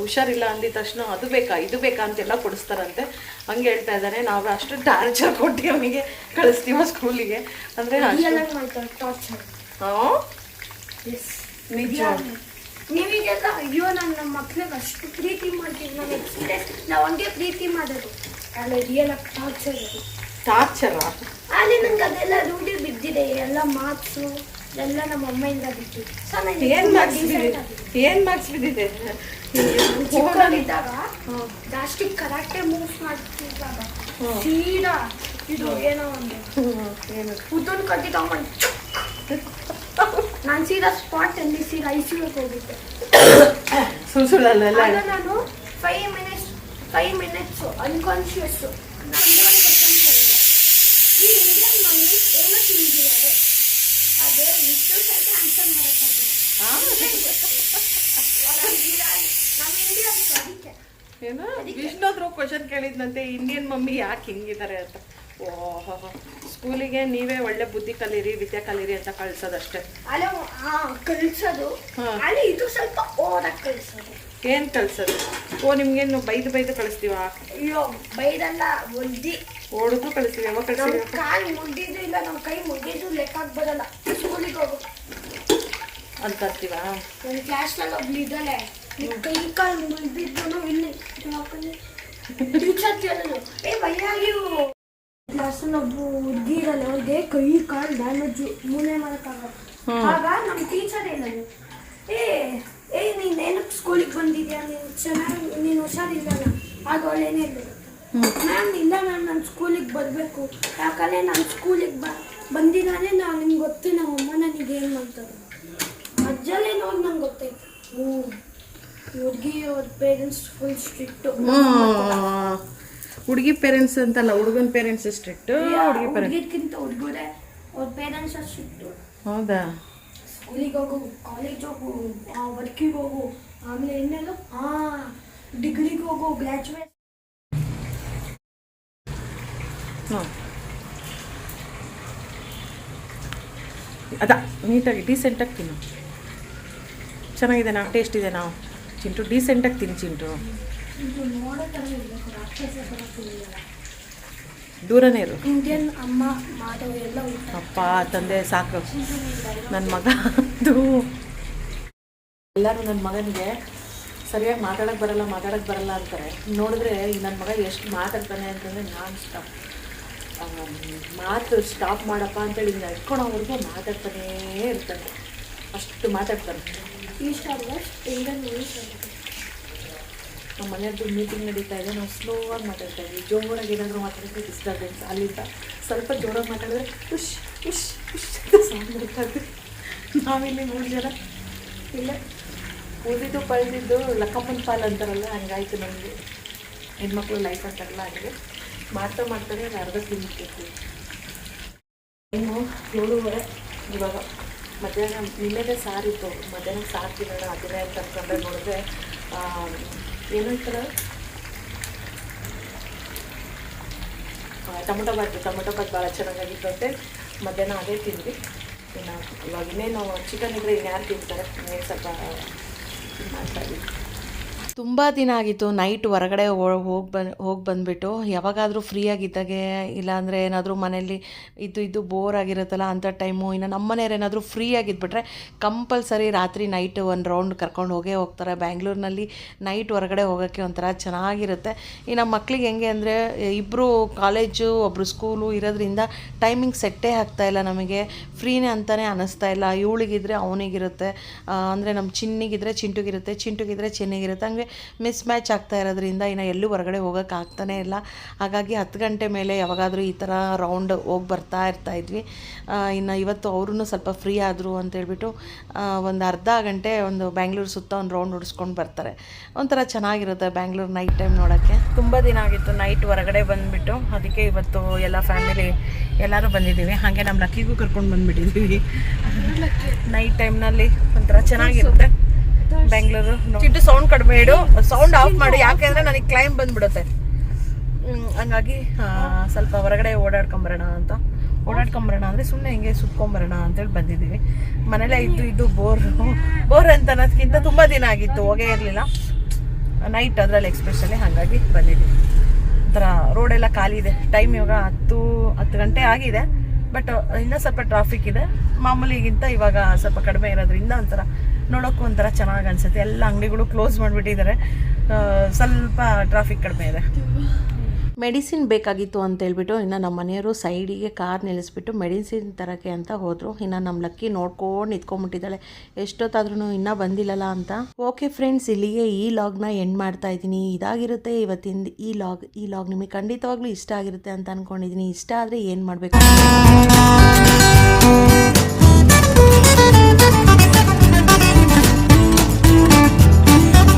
ಹುಷಾರಿಲ್ಲ ಅಂದಿದ ತಕ್ಷಣ ಅದು ಬೇಕಾ ಇದು ಬೇಕಾ ಅಂತೆಲ್ಲ ಕೊಡಿಸ್ತಾರಂತೆ. ಹಂಗೆ ಹೇಳ್ತಾ ಇದ್ದಾನೆ. ನಾವು ಅಷ್ಟು ಟಾರ್ಚರ್ ಕೊಟ್ಟು ಅವನಿಗೆ ಕಳಿಸ್ತೀವ ಸ್ಕೂಲಿಗೆ ಅಂದರೆ ನಿಜ. ನೀವೀಗೆಲ್ಲ ಅಯ್ಯೋ ನನ್ನ ಮಕ್ಳಿಗೆ ಅಷ್ಟು ಪ್ರೀತಿ ಮಾಡ್ತೀವಿ, ನಾನು ಎಕ್ಸ್ಪೀರಿಯನ್ಸ್ ನಾವು ಹಂಗೆ ಪ್ರೀತಿ ಮಾಡೋದು. ಅಲ್ಲಿ ರಿಯಲ್ ಆಗಿ ಟಾರ್ಚರ್ ಅದು. ಟಾರ್ಚರ ಅಲ್ಲಿ ನಂಗೆ ಅದೆಲ್ಲ ರೂಢಿ ಬಿದ್ದಿದೆ. ಎಲ್ಲ ಮಾರ್ಕ್ಸು ಎಲ್ಲ ನಮ್ಮ ಅಮ್ಮೆಯಿಂದ ಬಿಟ್ಟಿದೆ. ಏನ್ ಮಾರ್ಕ್ಸ್ ಬಿದ್ದಿದೆ? ಚಿಕ್ಕವರಿದ್ದಾಗ ಜಾಸ್ತಿ ಕರಾಟೆ ಮೂವ್ಸ್ ಮಾಡ್ತಿದ್ದಾಗ ಸೀದಾ ಇದು ಏನೋ ಒಂದು ಉದ್ದನ್ ಕಟ್ಟಿ ತಗೊಂಡು ನಾನು ಸೀದಾ ಸ್ಪಾಟ್ ಅಲ್ಲಿ ಸೀದಾ ICU ಹೋಗಿದ್ದೆ. ಸುಳ್ಳೆಲ್ಲ ಆಗ ನಾನು 5 ಮಿನಿಟ್ಸ್ ಅನ್ಕಾನ್ಶಿಯಸ್. ಈ ಇಂಡಿಯನ್ ಮಮ್ಮಿ ಏನೋ ತಿಂದಿದ್ದಾರೆ, ಅದೇ ವಿಷ್ಣು ಸೈಡ್ ಆನ್ಸರ್ ಮಾಡಕ್ಕಾಗಿ ನಮ್ಮ ಇಂಡಿಯನ್ಸ್ ಅದಕ್ಕೆ ಏನು ವಿಷ್ಣು ಹತ್ರ ಕ್ವಶನ್ ಕೇಳಿದ್ನಂತೆ, ಇಂಡಿಯನ್ ಮಮ್ಮಿ ಯಾಕೆ ಹಿಂಗಿದ್ದಾರೆ ಅಂತ. ಓಹೋ, ಸ್ಕೂಲಿಗೆ ನೀವೇ ಒಳ್ಳೆ ಬುದ್ಧಿ ಕಲೀರಿ, ವಿದ್ಯೆ ಕಲೀರಿ ಅಂತ ಕಳ್ಸೋದಷ್ಟೇ. ಅಲ್ಲ ಕಳ್ಸೋದು, ಅಲ್ಲಿ ಇದು ಸ್ವಲ್ಪ ಓದಕ್ಕೆ ಕಳ್ಸೋದು. ಏನ್ ಕಳ್ಸೋದು? ನಿಮ್ಗೇನು ಬೈದು ಕಳಿಸ್ತೀವಾ? ಅಯ್ಯೋ ಬೈದಲ್ಲ, ಒದ್ದಿ ಓಡಿದ್ರು ಕಳಿಸ್ತೀವಿ. ಯಾವಾಗ ಕಳಿಸ್ತೀವಿ? ಕಾಲು ಮುಗಿದು ಇಲ್ಲ ನಮ್ಮ ಕೈ ಮುಗಿದು ಲೆಕ್ಕಕ್ಕೆ ಬರಲ್ಲ. ಸ್ಕೂಲಿಗೆ ಹೋಗು ಅಂತ ಅಂತೀವಾ? ನನ್ನ ಕ್ಲಾಸ್ನಲ್ಲಿ ಒಬ್ಳು ಇದ್ದಾಳೆ, ಕೈ ಕಾಲು ಮುಗಿದಿದ್ದು ಇಲ್ಲಿ ಟೀಚರ್ ಕೇಳೋದು, ಏ ಭಯ್ಯಾಗಿವು ಕ್ಲಾಸಲ್ಲಿ ಒಬ್ಬ ಹುಡುಗಿ ಇರಲ್ಲ, ಅವ್ರಿಗೆ ಕೈ ಕಾಲು ಡ್ಯಾಮೇಜು, ಮೂನೆ ಮಾಡೋಕ್ಕಾಗಲ್ಲ. ಆಗ ನಮ್ಮ ಟೀಚರ್ ಹೇಳೋದು, ಏ ನೀನೇನಕ್ಕೆ ಸ್ಕೂಲಿಗೆ ಬಂದಿದ್ಯಾ, ನೀನು ಹುಷಾರಿಲ್ಲಲ್ಲ. ಆಗ ಅವಳೇನೇ ಹೇಳ್ಬೇಕು, ಮ್ಯಾಮ್ ಇಲ್ಲ ಮ್ಯಾಮ್ ನಾನು ಸ್ಕೂಲಿಗೆ ಬರಬೇಕು, ಯಾಕಂದರೆ ನಾನು ಸ್ಕೂಲಿಗೆ ಬಂದಿದ್ದಾನೆ. ನಾನು ನಿಮ್ಗೆ ಗೊತ್ತು ನಮ್ಮಮ್ಮ ನನಗೆ ಏನು ಮಾಡ್ತಾರೆ, ಅಜ್ಜಲ್ಲೇ ನೋಡಿ ನಂಗೆ ಗೊತ್ತಾಯ್ತು. ಹುಡುಗಿ ಅವ್ರ ಪೇರೆಂಟ್ಸ್ ಫುಲ್ ಸ್ಟ್ರಿಕ್ಟು. ಹುಡುಗಿ ಪೇರೆಂಟ್ಸ್ ಅಂತಲ್ಲ, ಹುಡುಗನ ಪೇರೆಂಟ್ಸ್ ಸ್ಟ್ರಿಕ್ಟ್. ಹುಡುಗಿಗಿಂತ ಹುಡುಗರೇ ಅವ್ರ ಪೇರೆಂಟ್ಸ್ ಸ್ಟ್ರಿಕ್ಟು. ಹೌದಾ? ಸ್ಕೂಲಿಗೆ ಹೋಗು, ಕಾಲೇಜ್ ಹೋಗು, ವರ್ಕಿಗೆ ಹೋಗು, ಆಮೇಲೆ ಇನ್ನೆಲ್ಲ ಡಿಗ್ರಿಗೆ ಹೋಗು, ಗ್ರ್ಯಾಜುಯೇಟ್. ಅದಾ ನೀಟಾಗಿ ಡೀಸೆಂಟಾಗಿ ತಿನ್ನು. ಚೆನ್ನಾಗಿದೆನಾ? ಟೇಸ್ಟ್ ಇದೆನಾ ಚಿಂಟು? ಡೀಸೆಂಟಾಗಿ ತಿನ್ನು ಚಿಂಟು. ನೋಡೋ ಥರ ಇರಬೇಕು, ರಾಕ್ಷಸ ಥರ ತಿನ್ನಲ್ಲ. ದೂರನೇ ಇರು. ಇಂಡಿಯನ್ ಅಮ್ಮ ಮಾಡೋ ಎಲ್ಲ ಅಪ್ಪ ತಂದೆ ಸಾಕು. ನನ್ನ ಮಗ ಎಲ್ಲರೂ ನನ್ನ ಮಗನಿಗೆ ಸರಿಯಾಗಿ ಮಾತಾಡೋಕ್ಕೆ ಬರಲ್ಲ ಅಂತಾರೆ. ನೋಡಿದ್ರೆ ನನ್ನ ಮಗ ಎಷ್ಟು ಮಾತಾಡ್ತಾನೆ ಅಂತಂದರೆ ನಾನ್ ಸ್ಟಾಪ್. ಮಾತು ಸ್ಟಾಪ್ ಮಾಡಪ್ಪ ಅಂತೇಳಿ ಹಿಂಗೆ ಇಟ್ಕೊಳೋವರೆಗೂ ಮಾತಾಡ್ತಾನೇ ಇರ್ತಾನೆ. ಅಷ್ಟು ಮಾತಾಡ್ತಾನೆ. ಈಸ್ಟ್ ಆರ್ ವೆಸ್ಟ್, ಇಂಡಿಯನ್ ನಮ್ಮ ಮನೆಯದ್ದು ಮೀಟಿಂಗ್ ನಡೀತಾ ಇದೆ, ನಾವು ಸ್ಲೋ ಆಗಿ ಮಾತಾಡ್ತಾ ಇದ್ವಿ. ಜೋರಾಗಿ ಏನಾದರೂ ಮಾತಾಡಿದ್ರೆ ಡಿಸ್ಟರ್ಬೆನ್ಸ್. ಅಲ್ಲಿಂದ ಸ್ವಲ್ಪ ಜೋರಾಗಿ ಮಾತಾಡಿದ್ರೆ ಉಶ್ ಉಶ್ ಉಶ್ ಅಂತ ಸೌಂಡ್ ಬರ್ತಾ ಇದ್ವಿ. ನಾವಿಲ್ಲಿ 3 ಜನ ಇಲ್ಲ ಓದಿದ್ದು ಪಳೆದಿದ್ದು ಲಕ್ಕಮ್ಮನ ಪಾಲ್ ಅಂತಾರಲ್ಲ, ಹಂಗಾಯ್ತು ನಮಗೆ. ಹೆಣ್ಮಕ್ಳು ಲೈಫ್ ಅಂತಾರಲ್ಲ, ಹಾಗೆ ಮಾಡ್ತಾನೆ ಅರ್ಧ ತಿಂದಿರ್ತೀವಿ. ಇನ್ನು 7:30 ಇವಾಗ. ಮಧ್ಯಾಹ್ನ ನಿನ್ನೆದೇ ಸಾರಿತ್ತು, ಮಧ್ಯಾಹ್ನ ಸಾರು ತಿನ್ನೋಣ ಅದನ್ನೇ ಅಂತ ಅಂದ್ಕೊಂಡ್ರೆ ನೋಡಿದ್ರೆ ಏನೋ ಈ ಥರ ಟೊಮೊಟೊ ಬಾತ್ ಭಾಳ ಚೆನ್ನಾಗಾಗಿತ್ತಂತೆ. ಮಧ್ಯಾಹ್ನ ಅದೇ ತಿಂದ್ವಿ. ಇನ್ನು ಇವಾಗ ಇನ್ನೇನು ಚಿಕನ್ ಇದ್ದರೆ ಇನ್ಯಾರು ತಿಂತಾರೆ, ಇನ್ನೇನು ಸ್ವಲ್ಪ ಮಾಡ್ತಾಯಿದ್ವಿ. ತುಂಬ ದಿನ ಆಗಿತ್ತು ನೈಟ್ ಹೊರಗಡೆ ಹೋಗಿ ಬಂದುಬಿಟ್ಟು. ಯಾವಾಗಾದರೂ ಫ್ರೀಯಾಗಿದ್ದಾಗೆ, ಇಲ್ಲಾಂದರೆ ಏನಾದರೂ ಮನೇಲಿ ಇದ್ದು ಬೋರ್ ಆಗಿರುತ್ತಲ್ಲ ಅಂಥ ಟೈಮು. ಇನ್ನು ನಮ್ಮ ಮನೆಯವ್ರು ಏನಾದರೂ ಫ್ರೀ ಆಗಿದ್ಬಿಟ್ರೆ ಕಂಪಲ್ಸರಿ ರಾತ್ರಿ ನೈಟ್ ಒಂದು ರೌಂಡ್ ಕರ್ಕೊಂಡು ಹೋಗ್ತಾರೆ. ಬ್ಯಾಂಗ್ಳೂರಿನಲ್ಲಿ ನೈಟ್ ಹೊರಗಡೆ ಹೋಗೋಕ್ಕೆ ಒಂಥರ ಚೆನ್ನಾಗಿರುತ್ತೆ. ಈ ನಮ್ಮ ಮಕ್ಳಿಗೆ ಹೆಂಗೆ ಅಂದರೆ ಇಬ್ಬರು ಕಾಲೇಜು ಒಬ್ಬರು ಸ್ಕೂಲು ಇರೋದ್ರಿಂದ ಟೈಮಿಂಗ್ ಸೆಟ್ಟೇ ಆಗ್ತಾಯಿಲ್ಲ ನಮಗೆ. ಫ್ರೀನೇ ಅಂತಲೇ ಅನ್ನಿಸ್ತಾ ಇಲ್ಲ. ಇವಳಿಗಿದ್ರೆ ಅವನಿಗಿರುತ್ತೆ, ಅಂದರೆ ನಮ್ಮ ಚಿನ್ನಿಗಿದ್ರೆ ಚಿಂಟುಗಿರುತ್ತೆ, ಚಿಂಟುಗಿದ್ರೆ ಚೆನ್ನಿಗಿರುತ್ತೆ. ಹಂಗೆ ಮಿಸ್ ಮ್ಯಾಚ್ ಆಗ್ತಾ ಇರೋದ್ರಿಂದ ಇನ್ನು ಎಲ್ಲೂ ಹೊರಗಡೆ ಹೋಗೋಕ್ಕೆ ಆಗ್ತಾನೇ ಇಲ್ಲ. ಹಾಗಾಗಿ 10 ಗಂಟೆ ಮೇಲೆ ಯಾವಾಗಾದರೂ ಈ ಥರ ರೌಂಡ್ ಹೋಗಿ ಬರ್ತಾಯಿದ್ವಿ. ಇನ್ನು ಇವತ್ತು ಅವ್ರೂ ಸ್ವಲ್ಪ ಫ್ರೀ ಆದರು ಅಂತೇಳ್ಬಿಟ್ಟು ಒಂದು ಅರ್ಧ ಗಂಟೆ ಒಂದು ಬ್ಯಾಂಗ್ಳೂರು ಸುತ್ತ ಒಂದು ರೌಂಡ್ ಹೊಡಿಸ್ಕೊಂಡು ಬರ್ತಾರೆ. ಒಂಥರ ಚೆನ್ನಾಗಿರುತ್ತೆ ಬ್ಯಾಂಗ್ಳೂರು ನೈಟ್ ಟೈಮ್ ನೋಡೋಕ್ಕೆ. ತುಂಬ ದಿನ ಆಗಿತ್ತು ನೈಟ್ ಹೊರಗಡೆ ಬಂದುಬಿಟ್ಟು, ಅದಕ್ಕೆ ಇವತ್ತು ಎಲ್ಲ ಫ್ಯಾಮಿಲಿ ಎಲ್ಲರೂ ಬಂದಿದ್ದೀವಿ. ಹಾಗೆ ನಮ್ಮ ಲಕ್ಕಿಗೂ ಕರ್ಕೊಂಡು ಬಂದುಬಿಟ್ಟಿದ್ದೀವಿ. ನೈಟ್ ಟೈಮ್ನಲ್ಲಿ ಒಂಥರ ಚೆನ್ನಾಗಿರುತ್ತೆ ಬೆಂಗಳೂರು. ಚಿಟ್ಟು ಸೌಂಡ್ ಕಡಿಮೆ ಇಡು, ಸೌಂಡ್ ಆಫ್ ಮಾಡಿ, ಯಾಕೆಂದರೆ ನನಗೆ ಕ್ಲೈಮ್ ಬಂದುಬಿಡುತ್ತೆ. ಹಂಗಾಗಿ ಸ್ವಲ್ಪ ಹೊರಗಡೆ ಓಡಾಡ್ಕೊಂಬರೋಣ ಅಂತ ಓಡಾಡ್ಕೊಂಬರೋಣ ಅಂದರೆ ಸುಮ್ಮನೆ ಹಿಂಗೆ ಸುತ್ಕೊಂಬರೋಣ ಅಂತೇಳಿ ಬಂದಿದ್ದೀವಿ. ಮನೇಲೇ ಇದ್ದು ಬೋರ್ ಅಂತ ಅನ್ನೋದಕ್ಕಿಂತ ತುಂಬ ದಿನ ಆಗಿತ್ತು, ಹೋಗೇ ಇರಲಿಲ್ಲ. ನೈಟ್ ಅದರಲ್ಲಿ ಎಕ್ಸ್ಪೆಷಲಿ ಹಾಗಾಗಿ ಬಂದಿದ್ದೀವಿ. ಒಂಥರ ರೋಡೆಲ್ಲ ಖಾಲಿ ಇದೆ. ಟೈಮ್ ಇವಾಗ 10 ಗಂಟೆ ಆಗಿದೆ. ಬಟ್ ಇನ್ನೂ ಸ್ವಲ್ಪ ಟ್ರಾಫಿಕ್ ಇದೆ. ಮಾಮೂಲಿಗಿಂತ ಇವಾಗ ಸ್ವಲ್ಪ ಕಡಿಮೆ ಇರೋದ್ರಿಂದ ಒಂಥರ ನೋಡೋಕ್ಕೂ ಒಂಥರ ಚೆನ್ನಾಗಿ ಅನಿಸುತ್ತೆ. ಎಲ್ಲ ಅಂಗಡಿಗಳು ಕ್ಲೋಸ್ ಮಾಡಿಬಿಟ್ಟಿದ್ದಾರೆ. ಸ್ವಲ್ಪ ಟ್ರಾಫಿಕ್ ಕಡಿಮೆ ಇದೆ. ಮೆಡಿಸಿನ್ ಬೇಕಾಗಿತ್ತು ಅಂತ ಹೇಳ್ಬಿಟ್ಟು ಇನ್ನು ನಮ್ಮ ಮನೆಯವರು ಸೈಡಿಗೆ ಕಾರ್ ನಿಲ್ಲಿಸ್ಬಿಟ್ಟು ಮೆಡಿಸಿನ್ ತರೋಕ್ಕೆ ಅಂತ ಹೋದರು. ಇನ್ನು ನಮ್ಮ ಲಕ್ಕಿ ನೋಡ್ಕೊಂಡು ನಿಂತ್ಕೊಂಡ್ಬಿಟ್ಟಿದ್ದಾಳೆ, ಎಷ್ಟೊತ್ತಾದ್ರೂ ಇನ್ನೂ ಬಂದಿಲ್ಲಲ್ಲ ಅಂತ. ಓಕೆ ಫ್ರೆಂಡ್ಸ್, ಇಲ್ಲಿಗೆ ಈ ಲಾಗ್ನ ಎಂಡ್ ಮಾಡ್ತಾ ಇದ್ದೀನಿ. ಇದಾಗಿರುತ್ತೆ ಇವತ್ತಿಂದ ಈ ಲಾಗ್ ನಿಮಗೆ ಖಂಡಿತವಾಗ್ಲೂ ಇಷ್ಟ ಆಗಿರುತ್ತೆ ಅಂತ ಅಂದ್ಕೊಂಡಿದ್ದೀನಿ. ಇಷ್ಟ ಆದರೆ ಏನು ಮಾಡಬೇಕು